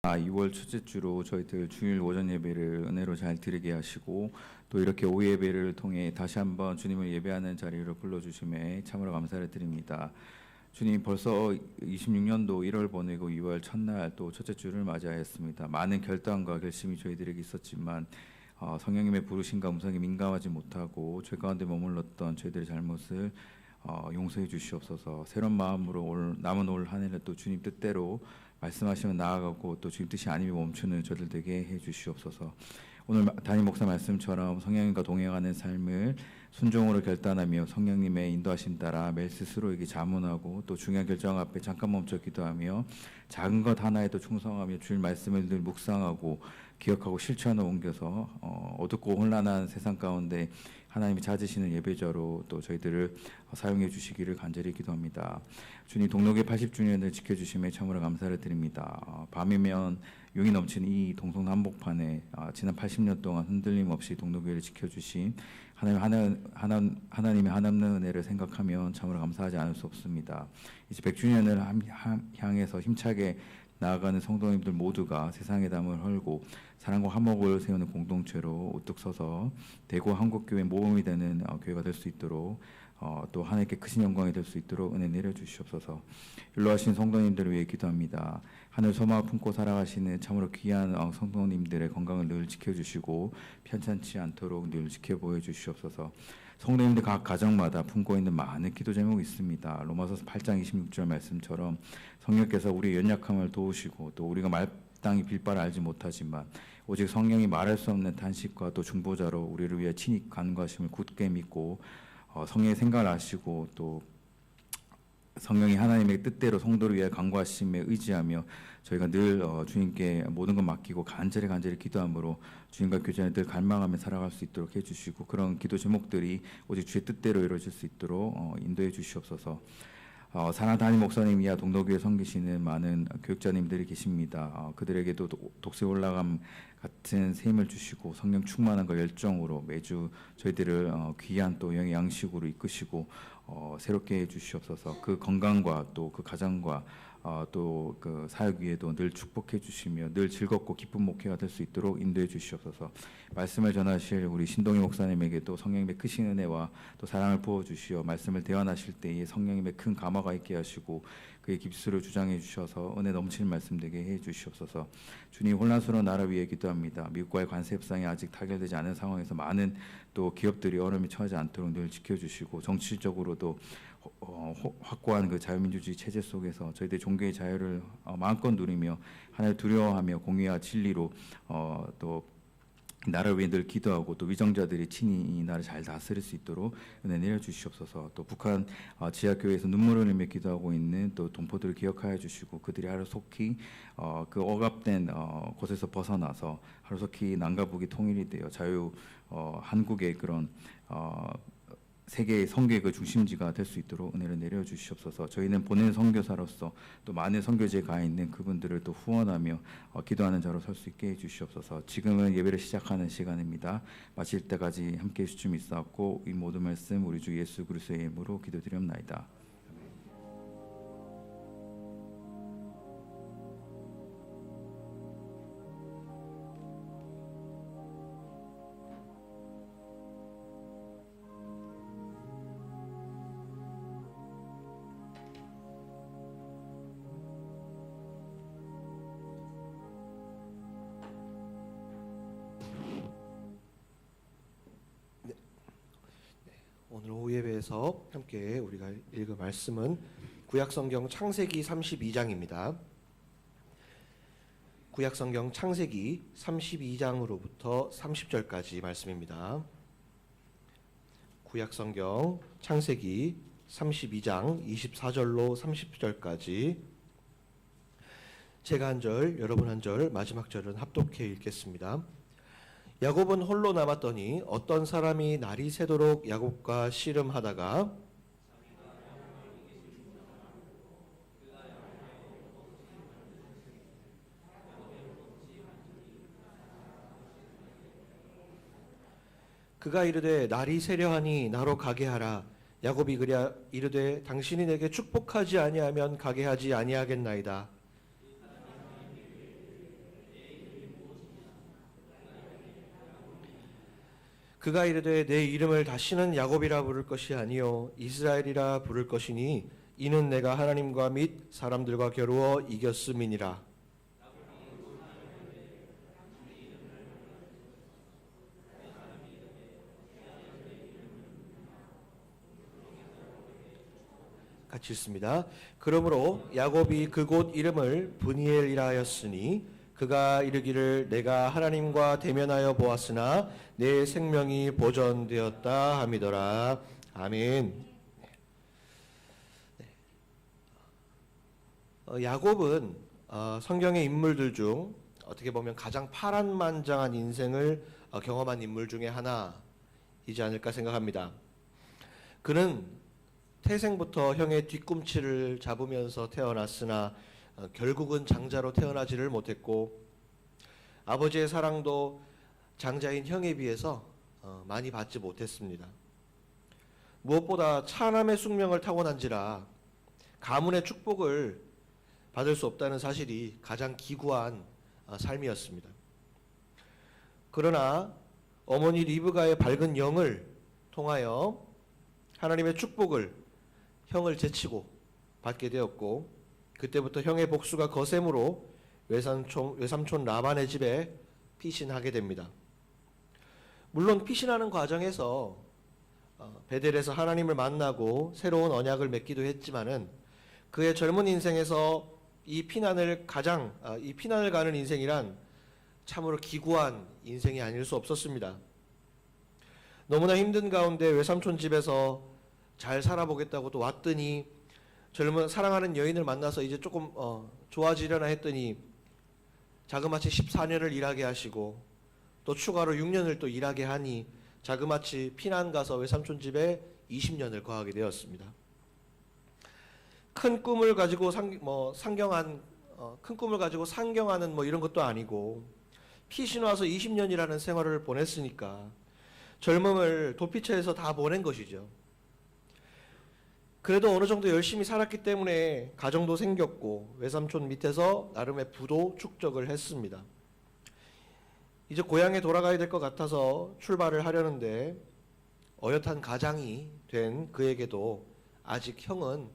2월 첫째 주로 저희들 주일 오전 예배를 은혜로 잘 드리게 하시고 또 이렇게 오후 예배를 통해 다시 한번 주님을 예배하는 자리로 불러주심에 참으로 감사를 드립니다. 주님, 벌써 26년도 1월 보내고 2월 첫날 또 첫째 주를 맞이하였습니다. 많은 결단과 결심이 저희들에게 있었지만 성령님의 부르심과 음성에 민감하지 못하고 죄 가운데 머물렀던 저희들의 잘못을 용서해 주시옵소서. 새로운 마음으로 남은 올 한 해를 또 주님 뜻대로 말씀하시면 나아가고 또 주님 뜻이 아니면 멈추는 저들 되게 해 주시옵소서. 오늘 담임 목사 말씀처럼 성령님과 동행하는 삶을 순종으로 결단하며 성령님의 인도하심 따라 매일 스스로에게 자문하고 또 중요한 결정 앞에 잠깐 멈춰 기도하며 작은 것 하나에도 충성하며 주일 말씀을 늘 묵상하고 기억하고 실천으로 옮겨서 어둡고 혼란한 세상 가운데 하나님이 찾으시는 예배자로 또 저희들을 사용해 주시기를 간절히 기도합니다. 주님, 동록의 80주년을 지켜주심에 참으로 감사를 드립니다. 밤이면 용이 넘치는 이 동성 한복판에 지난 80년 동안 흔들림 없이 동록교회를 지켜주신 하나님의 한없는 은혜를 생각하면 참으로 감사하지 않을 수 없습니다. 이제 100주년을 향해서 힘차게 나아가는 성도님들 모두가 세상의 담을 헐고 사랑과 화목을 세우는 공동체로 우뚝 서서 대구 한국교회 모범이 되는 교회가 될 수 있도록 또 하나님께 크신 영광이 될 수 있도록 은혜 내려주시옵소서. 율로하신 성도님들을 위해 기도합니다. 하늘 소망을 품고 살아가시는 참으로 귀한 성도님들의 건강을 늘 지켜주시고 편찮지 않도록 늘 지켜보여 주시옵소서. 성도님들 각 가정마다 품고 있는 많은 기도 제목이 있습니다. 로마서 8장 26절 말씀처럼 성령께서 우리의 연약함을 도우시고 또 우리가 마땅히 빌 바를 알지 못하지만 오직 성령이 말할 수 없는 탄식과 또 중보자로 우리를 위해 친히 간구하심을 굳게 믿고 성령의 생각을 아시고 또 성령이 하나님의 뜻대로 성도를 위해 간구하심에 의지하며 저희가 늘 주님께 모든 것 맡기고 간절히 기도함으로 주님과 교제에 늘 갈망하며 살아갈 수 있도록 해주시고 그런 기도 제목들이 오직 주의 뜻대로 이루어질 수 있도록 인도해 주시옵소서. 사랑하는 담임 목사님 이하 동덕교회 섬기시는 많은 교육자님들이 계십니다. 그들에게도 독수리 올라감 같은 셈을 주시고 성령 충만함과 열정으로 매주 저희들을 귀한 또 영의 양식으로 이끄시고 새롭게 해주시옵소서. 그 건강과 또 그 가정과 또 그 사역 위에도 늘 축복해 주시며 늘 즐겁고 기쁜 목회가 될 수 있도록 인도해 주시옵소서. 말씀을 전하실 우리 신동희 목사님에게도 성령님의 크신 은혜와 또 사랑을 부어 주시어 말씀을 대언하실 때에 성령님의 큰 감화가 있게 하시고 그의 깁스를 주장해 주셔서 은혜 넘치는 말씀 되게 해 주시옵소서. 주님, 혼란스러운 나라 위에 기도합니다. 미국과의 관세 협상이 아직 타결되지 않은 상황에서 많은 또 기업들이 어려움에 처하지 않도록 늘 지켜주시고 정치적으로도 확고한 그 자유민주주의 체제 속에서 저희들 종교의 자유를 마음껏 누리며 하나님을 두려워하며 공의와 진리로 또 나라를 위해 늘 기도하고 또 위정자들이 친히 이 나라를 잘 다스릴 수 있도록 은혜 내려주시옵소서. 또 북한 지하교회에서 눈물을 흘리며 기도하고 있는 또 동포들을 기억하여 주시고 그들이 하루속히 그 억압된 곳에서 벗어나서 하루속히 남과 북이 통일이 되어 자유 한국의 그런 세계의 선교의 그 중심지가 될 수 있도록 은혜를 내려주시옵소서. 저희는 보낸 선교사로서 또 많은 선교지에 가 있는 그분들을 또 후원하며 기도하는 자로 설 수 있게 해주시옵소서. 지금은 예배를 시작하는 시간입니다. 마칠 때까지 함께해 주심이 있었고 이 모든 말씀 우리 주 예수 그리스도의 이름으로 기도드리옵나이다. 오늘 오후 예배에서 함께 우리가 읽을 말씀은 구약성경 창세기 32장입니다. 구약성경 창세기 32장으로부터 30절까지 말씀입니다. 구약성경 창세기 32장 24절로 30절까지 제가 한 절, 여러분 한 절, 마지막 절은 합독해 읽겠습니다. 야곱은 홀로 남았더니 어떤 사람이 날이 새도록 야곱과 씨름하다가 그가 이르되 날이 새려하니 나로 가게 하라. 야곱이 그랴 이르되 당신이 내게 축복하지 아니하면 가게 하지 아니하겠나이다. 그가 이르되 내 이름을 다시는 야곱이라 부를 것이 아니요 이스라엘이라 부를 것이니 이는 내가 하나님과 및 사람들과 겨루어 이겼음이니라. 같이 읽습니다. 그러므로 야곱이 그곳 이름을 브니엘이라 하였으니 그가 이르기를 내가 하나님과 대면하여 보았으나 내 생명이 보존되었다 함이더라. 아멘. 야곱은 성경의 인물들 중 어떻게 보면 가장 파란만장한 인생을 경험한 인물 중에 하나이지 않을까 생각합니다. 그는 태생부터 형의 뒤꿈치를 잡으면서 태어났으나 결국은 장자로 태어나지를 못했고 아버지의 사랑도 장자인 형에 비해서 많이 받지 못했습니다. 무엇보다 차남의 숙명을 타고난지라 가문의 축복을 받을 수 없다는 사실이 가장 기구한 삶이었습니다. 그러나 어머니 리브가의 밝은 영을 통하여 하나님의 축복을 형을 제치고 받게 되었고 그때부터 형의 복수가 거셈으로 외삼촌 라반의 집에 피신하게 됩니다. 물론 피신하는 과정에서 베델에서 하나님을 만나고 새로운 언약을 맺기도 했지만은 그의 젊은 인생에서 이 피난을 가는 인생이란 참으로 기구한 인생이 아닐 수 없었습니다. 너무나 힘든 가운데 외삼촌 집에서 잘 살아보겠다고 또 왔더니 젊은 사랑하는 여인을 만나서 이제 조금 좋아지려나 했더니 자그마치 14년을 일하게 하시고 또 추가로 6년을 또 일하게 하니 자그마치 피난 가서 외삼촌 집에 20년을 거하게 되었습니다. 큰 꿈을 가지고 상경하는 이런 것도 아니고 피신 와서 20년이라는 생활을 보냈으니까 젊음을 도피처에서 다 보낸 것이죠. 그래도 어느 정도 열심히 살았기 때문에 가정도 생겼고 외삼촌 밑에서 나름의 부도 축적을 했습니다. 이제 고향에 돌아가야 될 것 같아서 출발을 하려는데 어엿한 가장이 된 그에게도 아직 형은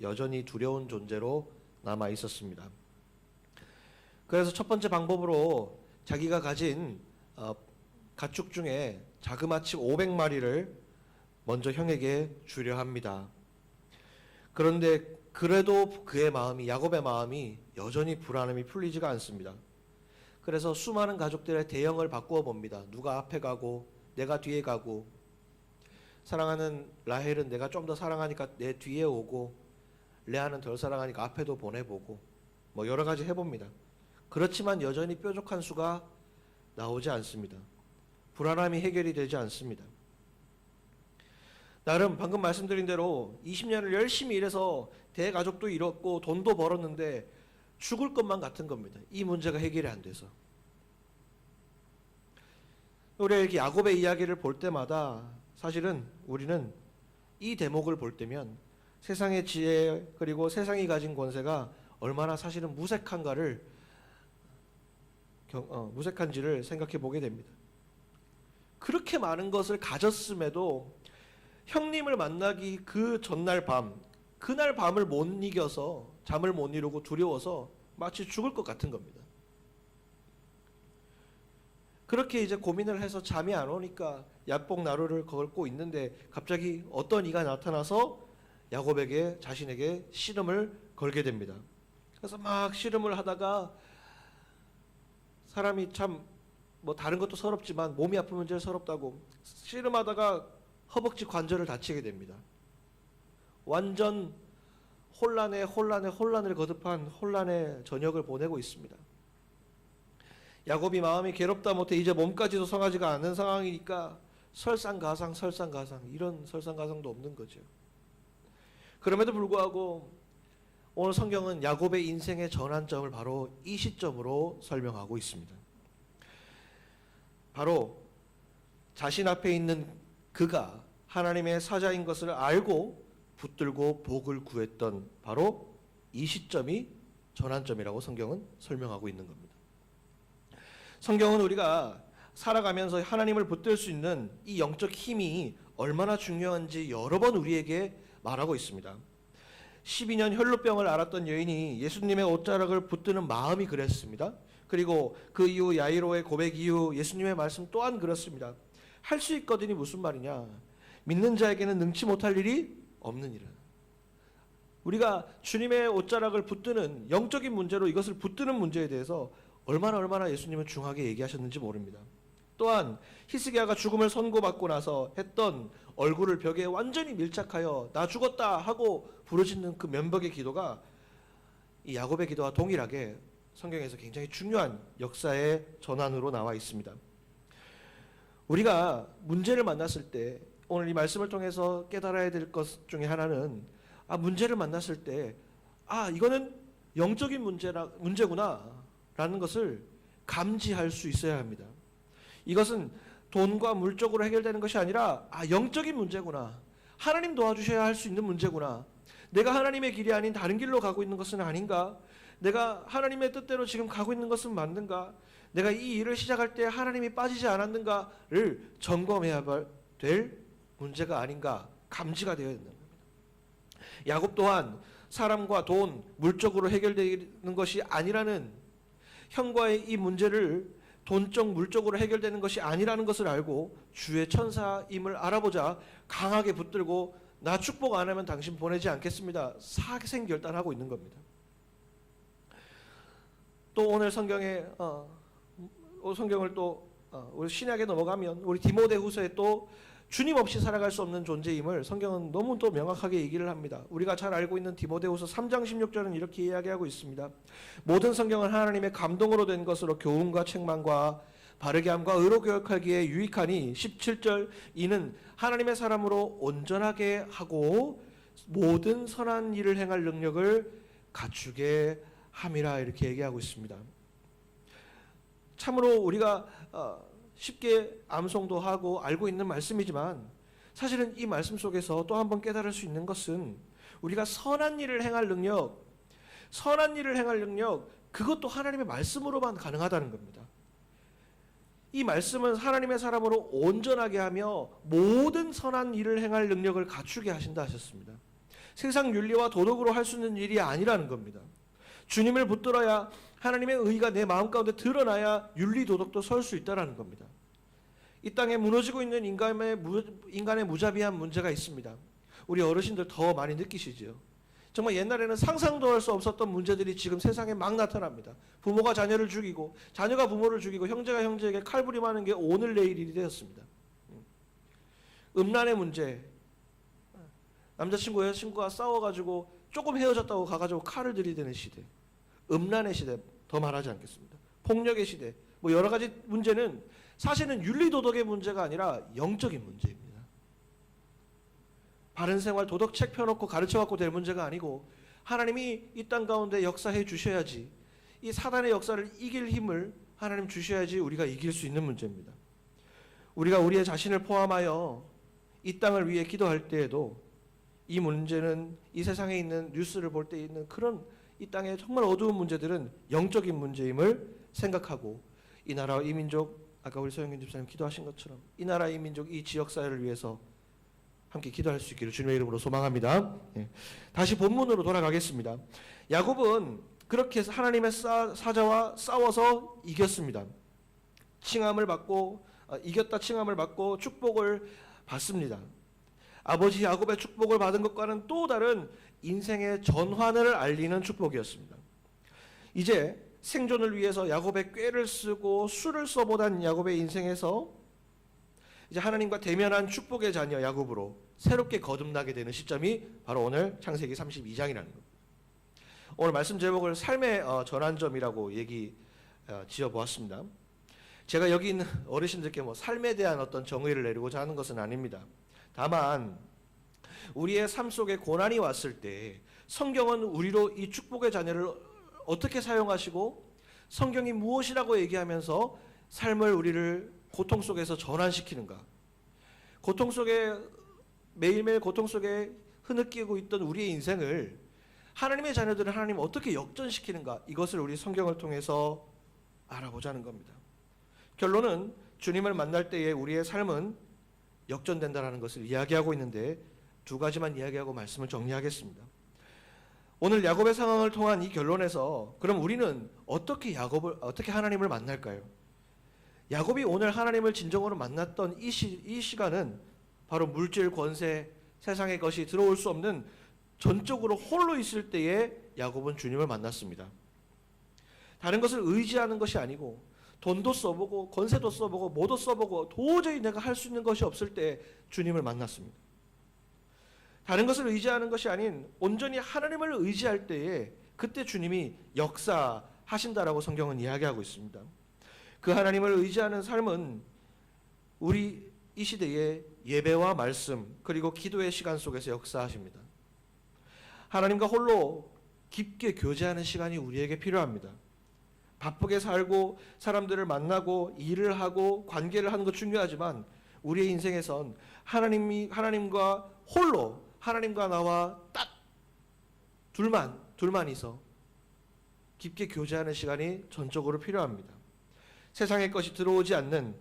여전히 두려운 존재로 남아 있었습니다. 그래서 첫 번째 방법으로 자기가 가진 가축 중에 자그마치 500마리를 먼저 형에게 주려 합니다. 그런데 그래도 그의 마음이, 야곱의 마음이 여전히 불안함이 풀리지가 않습니다. 그래서 수많은 가족들의 대형을 바꾸어 봅니다. 누가 앞에 가고 내가 뒤에 가고, 사랑하는 라헬은 내가 좀 더 사랑하니까 내 뒤에 오고, 레아는 덜 사랑하니까 앞에도 보내보고, 여러 가지 해봅니다. 그렇지만 여전히 뾰족한 수가 나오지 않습니다. 불안함이 해결이 되지 않습니다. 나름 방금 말씀드린 대로 20년을 열심히 일해서 대가족도 이뤘고 돈도 벌었는데 죽을 것만 같은 겁니다. 이 문제가 해결이 안 돼서. 우리가 이렇게 야곱의 이야기를 볼 때마다 사실은 우리는 이 대목을 볼 때면 세상의 지혜 그리고 세상이 가진 권세가 얼마나 사실은 무색한지를 생각해 보게 됩니다. 그렇게 많은 것을 가졌음에도 형님을 만나기 그 전날 그날 밤을 못 이겨서 잠을 못 이루고 두려워서 마치 죽을 것 같은 겁니다. 그렇게 이제 고민을 해서 잠이 안 오니까 야복나루를 걸고 있는데 갑자기 어떤 이가 나타나서 야곱에게 자신에게 씨름을 걸게 됩니다. 그래서 막 씨름을 하다가 사람이 참 다른 것도 서럽지만 몸이 아프면 제일 서럽다고 씨름하다가 허벅지 관절을 다치게 됩니다. 완전 혼란을 거듭한 혼란의 저녁을 보내고 있습니다. 야곱이 마음이 괴롭다 못해 이제 몸까지도 성하지가 않는 상황이니까 설상가상 이런 설상가상도 없는 거죠. 그럼에도 불구하고 오늘 성경은 야곱의 인생의 전환점을 바로 이 시점으로 설명하고 있습니다. 바로 자신 앞에 있는 그가 하나님의 사자인 것을 알고 붙들고 복을 구했던 바로 이 시점이 전환점이라고 성경은 설명하고 있는 겁니다. 성경은 우리가 살아가면서 하나님을 붙들 수 있는 이 영적 힘이 얼마나 중요한지 여러 번 우리에게 말하고 있습니다. 12년 혈루병을 앓았던 여인이 예수님의 옷자락을 붙드는 마음이 그랬습니다. 그리고 그 이후 야이로의 고백 이후 예수님의 말씀 또한 그렇습니다. 할 수 있거든이 무슨 말이냐? 믿는 자에게는 능치 못할 일이 없느니라. 우리가 주님의 옷자락을 붙드는 영적인 문제로 이것을 붙드는 문제에 대해서 얼마나 예수님은 중하게 얘기하셨는지 모릅니다. 또한 히스기야가 죽음을 선고받고 나서 했던 얼굴을 벽에 완전히 밀착하여 나 죽었다 하고 부르짖는 그 면벽의 기도가 이 야곱의 기도와 동일하게 성경에서 굉장히 중요한 역사의 전환으로 나와 있습니다. 우리가 문제를 만났을 때 오늘 이 말씀을 통해서 깨달아야 될 것 중에 하나는 문제를 만났을 때 이거는 영적인 문제구나 라는 것을 감지할 수 있어야 합니다. 이것은 돈과 물적으로 해결되는 것이 아니라 영적인 문제구나. 하나님 도와주셔야 할 수 있는 문제구나. 내가 하나님의 길이 아닌 다른 길로 가고 있는 것은 아닌가? 내가 하나님의 뜻대로 지금 가고 있는 것은 맞는가? 내가 이 일을 시작할 때 하나님이 빠지지 않았는가를 점검해야 될 문제가 아닌가 감지가 되어야 된다. 야곱 또한 사람과 돈, 물적으로 해결되는 것이 아니라는 형과의 이 문제를 돈적, 물적으로 해결되는 것이 아니라는 것을 알고 주의 천사임을 알아보자 강하게 붙들고 나 축복 안 하면 당신 보내지 않겠습니다. 사생결단하고 있는 겁니다. 또 오늘 성경을 또 우리 신약에 넘어가면 우리 디모데후서에 또 주님 없이 살아갈 수 없는 존재임을 성경은 너무 또 명확하게 얘기를 합니다. 우리가 잘 알고 있는 디모데후서 3장 16절은 이렇게 이야기하고 있습니다. 모든 성경은 하나님의 감동으로 된 것으로 교훈과 책망과 바르게 함과 의로 교육하기에 유익하니 17절 이는 하나님의 사람으로 온전하게 하고 모든 선한 일을 행할 능력을 갖추게 함이라 이렇게 얘기하고 있습니다. 참으로 우리가 쉽게 암송도 하고 알고 있는 말씀이지만 사실은 이 말씀 속에서 또 한 번 깨달을 수 있는 것은 우리가 선한 일을 행할 능력 그것도 하나님의 말씀으로만 가능하다는 겁니다. 이 말씀은 하나님의 사람으로 온전하게 하며 모든 선한 일을 행할 능력을 갖추게 하신다 하셨습니다. 세상 윤리와 도덕으로 할 수 있는 일이 아니라는 겁니다. 주님을 붙들어야 하나님의 의가 내 마음 가운데 드러나야 윤리 도덕도 설 수 있다는 겁니다. 이 땅에 무너지고 있는 인간의 무자비한 문제가 있습니다. 우리 어르신들 더 많이 느끼시죠. 정말 옛날에는 상상도 할 수 없었던 문제들이 지금 세상에 막 나타납니다. 부모가 자녀를 죽이고 자녀가 부모를 죽이고 형제가 형제에게 칼부림하는 게 오늘 내일 일이 되었습니다. 음란의 문제, 남자친구 여자친구가 싸워가지고 조금 헤어졌다고 가가지고 칼을 들이대는 시대, 음란의 시대 더 말하지 않겠습니다. 폭력의 시대, 여러 가지 문제는 사실은 윤리도덕의 문제가 아니라 영적인 문제입니다. 바른 생활 도덕책 펴놓고 가르쳐갖고 될 문제가 아니고 하나님이 이 땅 가운데 역사해 주셔야지, 이 사단의 역사를 이길 힘을 하나님 주셔야지 우리가 이길 수 있는 문제입니다. 우리가 우리의 자신을 포함하여 이 땅을 위해 기도할 때에도 이 문제는 이 세상에 있는 뉴스를 볼 때 있는 그런 이 땅의 정말 어두운 문제들은 영적인 문제임을 생각하고 이 나라와 이 민족, 아까 우리 소영균 집사님 기도하신 것처럼 이 나라 이 민족 이 지역사회를 위해서 함께 기도할 수 있기를 주님의 이름으로 소망합니다. 다시 본문으로 돌아가겠습니다. 야곱은 그렇게 하나님의 사자와 싸워서 이겼습니다. 칭함을 받고 이겼다 칭함을 받고 축복을 받습니다. 아버지 야곱의 축복을 받은 것과는 또 다른 인생의 전환을 알리는 축복이었습니다. 이제 생존을 위해서 야곱의 꾀를 쓰고 수를 써보던 야곱의 인생에서 이제 하나님과 대면한 축복의 자녀 야곱으로 새롭게 거듭나게 되는 시점이 바로 오늘 창세기 32장이라는 겁니다. 오늘 말씀 제목을 삶의 전환점이라고 지어보았습니다. 제가 여기 있는 어르신들께 삶에 대한 어떤 정의를 내리고자 하는 것은 아닙니다. 다만 우리의 삶 속에 고난이 왔을 때 성경은 우리로 이 축복의 자녀를 어떻게 사용하시고 성경이 무엇이라고 얘기하면서 삶을 우리를 고통 속에서 전환시키는가, 고통 속에 매일매일 고통 속에 흐느끼고 있던 우리의 인생을 하나님의 자녀들은 하나님 어떻게 역전시키는가, 이것을 우리 성경을 통해서 알아보자는 겁니다. 결론은 주님을 만날 때에 우리의 삶은 역전된다라는 것을 이야기하고 있는데 두 가지만 이야기하고 말씀을 정리하겠습니다. 오늘 야곱의 상황을 통한 이 결론에서 그럼 우리는 어떻게 하나님을 만날까요? 야곱이 오늘 하나님을 진정으로 만났던 이 시간은 바로 물질, 권세, 세상의 것이 들어올 수 없는 전적으로 홀로 있을 때에 야곱은 주님을 만났습니다. 다른 것을 의지하는 것이 아니고 돈도 써보고 권세도 써보고 뭐도 써보고 도저히 내가 할 수 있는 것이 없을 때 주님을 만났습니다. 다른 것을 의지하는 것이 아닌 온전히 하나님을 의지할 때에 그때 주님이 역사하신다라고 성경은 이야기하고 있습니다. 그 하나님을 의지하는 삶은 우리 이 시대의 예배와 말씀 그리고 기도의 시간 속에서 역사하십니다. 하나님과 홀로 깊게 교제하는 시간이 우리에게 필요합니다. 바쁘게 살고 사람들을 만나고 일을 하고 관계를 하는 것 중요하지만 우리의 인생에선 하나님과 홀로 하나님과 나와 딱 둘만이서 깊게 교제하는 시간이 전적으로 필요합니다. 세상의 것이 들어오지 않는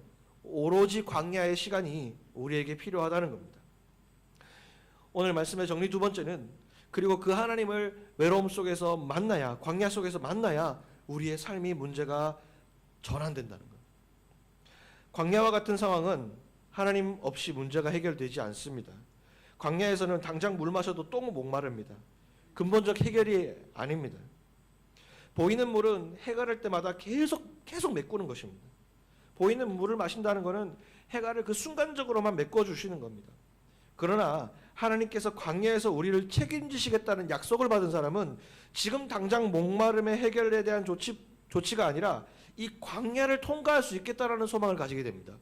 오로지 광야의 시간이 우리에게 필요하다는 겁니다. 오늘 말씀의 정리 두 번째는 그리고 그 하나님을 외로움 속에서 만나야 광야 속에서 만나야 우리의 삶이 문제가 전환된다는 것. 광야와 같은 상황은 하나님 없이 문제가 해결되지 않습니다. 광야에서는 당장 물 마셔도 똥 목마릅니다. 근본적 해결이 아닙니다. 보이는 물은 해가 될 때마다 계속 메꾸는 것입니다. 보이는 물을 마신다는 것은 해가를 그 순간적으로만 메꿔주시는 겁니다. 그러나 하나님께서 광야에서 우리를 책임지시겠다는 약속을 받은 사람은 지금 당장 목마름의 해결에 대한 조치가 아니라 이 광야를 통과할 수 있겠다라는 소망을 가지게 됩니다.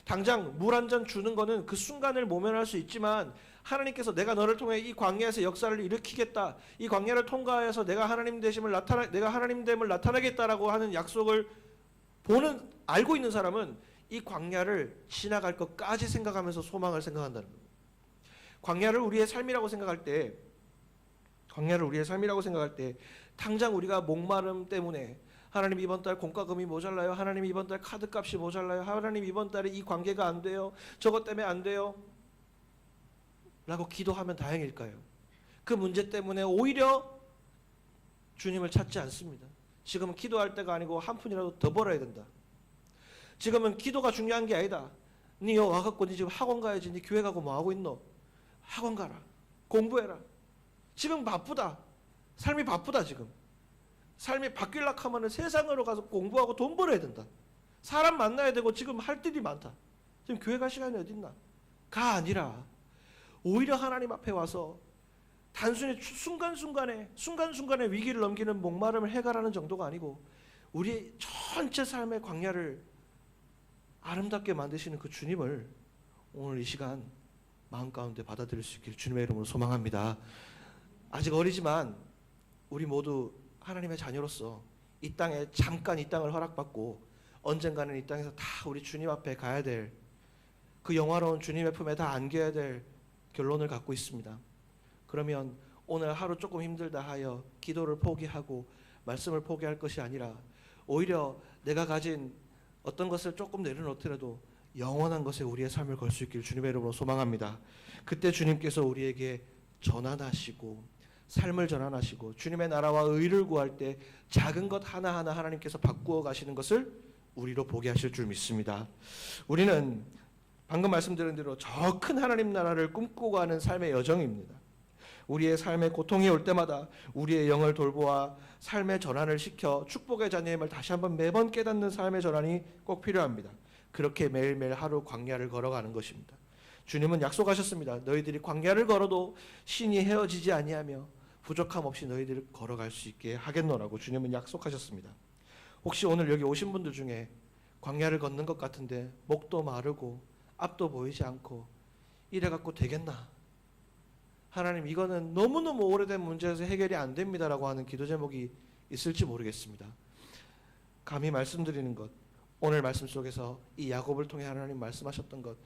당장 물 한 잔 주는 것은 그 순간을 모면할 수 있지만 하나님께서 내가 너를 통해 이 광야에서 역사를 일으키겠다. 이 광야를 통과해서 내가 내가 하나님됨을 나타내겠다라고 하는 약속을 알고 있는 사람은 이 광야를 지나갈 것까지 생각하면서 소망을 생각한다는 겁니다. 광야를 우리의 삶이라고 생각할 때 당장 우리가 목마름 때문에 하나님 이번 달 공과금이 모자라요. 하나님 이번 달 카드값이 모자라요. 하나님 이번 달에 이 관계가 안 돼요. 저것 때문에 안 돼요. 라고 기도하면 다행일까요? 그 문제 때문에 오히려 주님을 찾지 않습니다. 지금은 기도할 때가 아니고 한 푼이라도 더 벌어야 된다. 지금은 기도가 중요한 게 아니다. 니 여 와갖고 니 지금 학원 가야지. 니 교회 가고 뭐 하고 있노? 학원 가라. 공부해라. 지금 바쁘다. 삶이 바쁘다 지금. 삶이 바뀌려고 하면 세상으로 가서 공부하고 돈 벌어야 된다. 사람 만나야 되고 지금 할 일이 많다. 지금 교회 갈 시간이 어딨나? 가 아니라 오히려 하나님 앞에 와서 단순히 순간순간에 위기를 넘기는 목마름을 해결하는 정도가 아니고 우리 전체 삶의 광야를 아름답게 만드시는 그 주님을 오늘 이 시간 마음 가운데 받아들일 수 있기를 주님의 이름으로 소망합니다. 아직 어리지만 우리 모두 하나님의 자녀로서 이 땅에 잠깐 이 땅을 허락받고 언젠가는 이 땅에서 다 우리 주님 앞에 가야 될 그 영화로운 주님의 품에 다 안겨야 될 결론을 갖고 있습니다. 그러면 오늘 하루 조금 힘들다 하여 기도를 포기하고 말씀을 포기할 것이 아니라 오히려 내가 가진 어떤 것을 조금 내려놓더라도 영원한 것에 우리의 삶을 걸 수 있기를 주님의 이름으로 소망합니다. 그때 주님께서 우리에게 전환하시고 삶을 전환하시고 주님의 나라와 의를 구할 때 작은 것 하나하나 하나님께서 바꾸어 가시는 것을 우리로 보게 하실 줄 믿습니다. 우리는 방금 말씀드린 대로 저 큰 하나님 나라를 꿈꾸고 가는 삶의 여정입니다. 우리의 삶에 고통이 올 때마다 우리의 영을 돌보아 삶의 전환을 시켜 축복의 자녀임을 다시 한번 매번 깨닫는 삶의 전환이 꼭 필요합니다. 그렇게 매일매일 하루 광야를 걸어가는 것입니다. 주님은 약속하셨습니다. 너희들이 광야를 걸어도 신이 헤어지지 아니하며 부족함 없이 너희들을 걸어갈 수 있게 하겠노라고 주님은 약속하셨습니다. 혹시 오늘 여기 오신 분들 중에 광야를 걷는 것 같은데 목도 마르고 앞도 보이지 않고 이래갖고 되겠나? 하나님 이거는 너무너무 오래된 문제에서 해결이 안 됩니다라고 하는 기도 제목이 있을지 모르겠습니다. 감히 말씀드리는 것, 오늘 말씀 속에서 이 야곱을 통해 하나님 말씀하셨던 것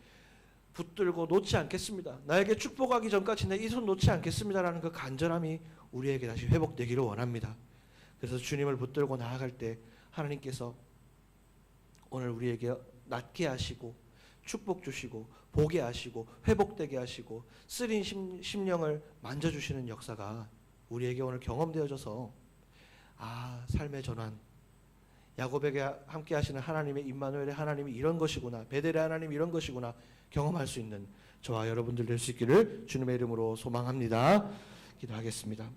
붙들고 놓지 않겠습니다. 나에게 축복하기 전까지 내 이 손 놓지 않겠습니다라는 그 간절함이 우리에게 다시 회복되기를 원합니다. 그래서 주님을 붙들고 나아갈 때 하나님께서 오늘 우리에게 낫게 하시고 축복 주시고 보게 하시고 회복되게 하시고 쓰린 심령을 만져주시는 역사가 우리에게 오늘 경험되어져서 삶의 전환, 야곱에게 함께 하시는 하나님의 임마누엘의 하나님이 이런 것이구나, 베델의 하나님이 이런 것이구나 경험할 수 있는 저와 여러분들 될 수 있기를 주님의 이름으로 소망합니다. 기도하겠습니다.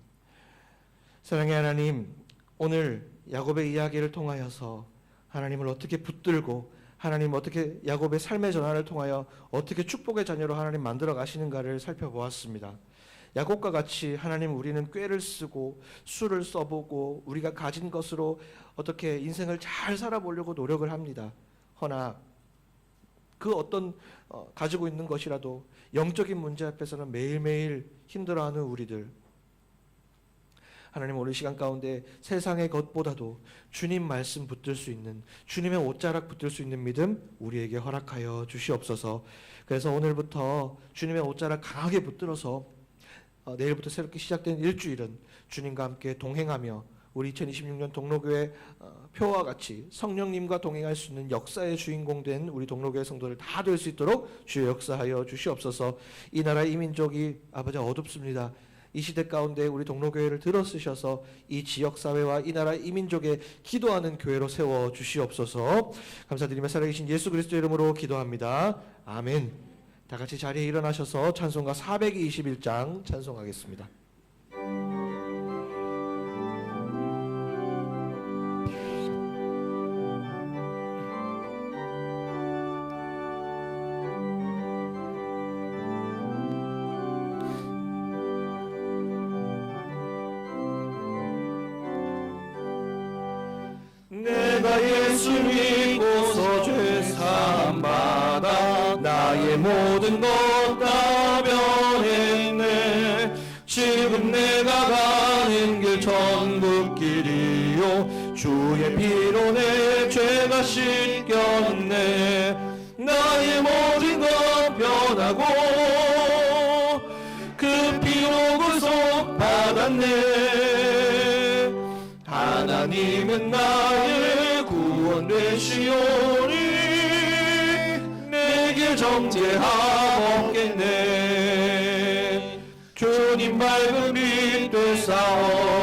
사랑의 하나님, 오늘 야곱의 이야기를 통하여서 하나님을 어떻게 붙들고 하나님 어떻게 야곱의 삶의 전환을 통하여 어떻게 축복의 자녀로 하나님 만들어 가시는가를 살펴보았습니다. 야곱과 같이 하나님, 우리는 꾀를 쓰고 수를 써보고 우리가 가진 것으로 어떻게 인생을 잘 살아보려고 노력을 합니다. 허나 그 어떤 가지고 있는 것이라도 영적인 문제 앞에서는 매일매일 힘들어하는 우리들, 하나님, 오늘 시간 가운데 세상의 것보다도 주님 말씀 붙들 수 있는, 주님의 옷자락 붙들 수 있는 믿음 우리에게 허락하여 주시옵소서. 그래서 오늘부터 주님의 옷자락 강하게 붙들어서 내일부터 새롭게 시작된 일주일은 주님과 함께 동행하며 우리 2026년 동로교회 표와 같이 성령님과 동행할 수 있는 역사의 주인공 된 우리 동로교회 성도들 다 될 수 있도록 주여 역사하여 주시옵소서. 이 나라 이 민족이 아버지 어둡습니다. 이 시대 가운데 우리 동로교회를 들어쓰셔서 이 지역사회와 이 나라 이 민족에 기도하는 교회로 세워 주시옵소서. 감사드리며 살아계신 예수 그리스도 이름으로 기도합니다. 아멘. 다 같이 자리에 일어나셔서 찬송가 421장 찬송하겠습니다. 내가 예수 믿고서 죄사함 받아 나의 모든 것 다 변했네. 지금 내가 가는 길 천국길이요 주의 피로 내 죄가 씻겼네. 나의 모든 것 변하고 그 피로 구속 받았네. 하나님은 나의 구원 되시오니 내게 정죄함없겠네. 주님 밝은 빛 되사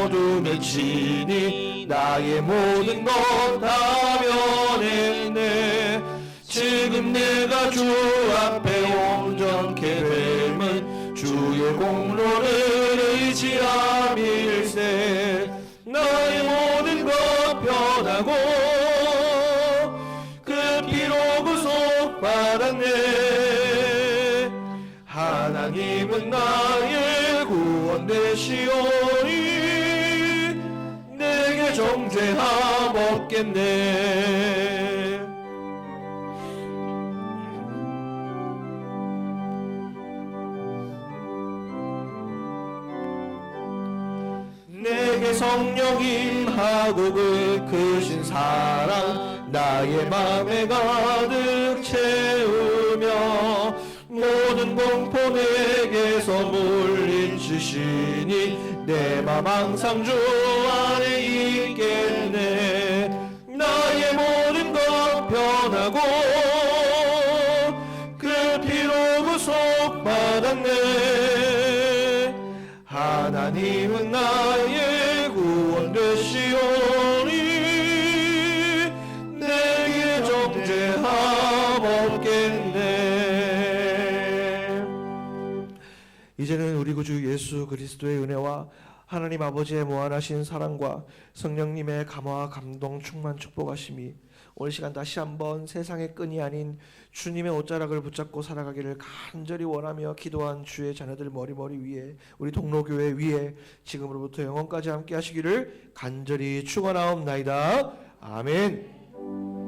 어둠에 치니 나의 모든 것 다 변했네. 지금 내가 주 앞에 온전케 됨은 주의 공로를 의지함일세. 나의 모든 것 변하고 그 피로 구속받았네. 하나님은 나의 구원 되시오니 내게 정죄함 없겠네. 내게 성령 임하고 그 크신 사랑 나의 맘에 가득 채우며 모든 공포 내게서 물리치시니 내 맘 항상 주 안에 있겠네. 나의 모든 것 변하고 그 피로 구속받았네. 하나님은 나의 구원 되시오니 내게 정죄함 없겠네. 이제는 우리 구주 예수 그리스도의 은혜와 하나님 아버지의 무한하신 사랑과 성령님의 감화와 감동 충만 축복하심이 오늘 시간 다시 한번 세상의 끈이 아닌 주님의 옷자락을 붙잡고 살아가기를 간절히 원하며 기도한 주의 자녀들 머리 위에 우리 동로교회 위에 지금으로부터 영원까지 함께 하시기를 간절히 축원하옵나이다. 아멘.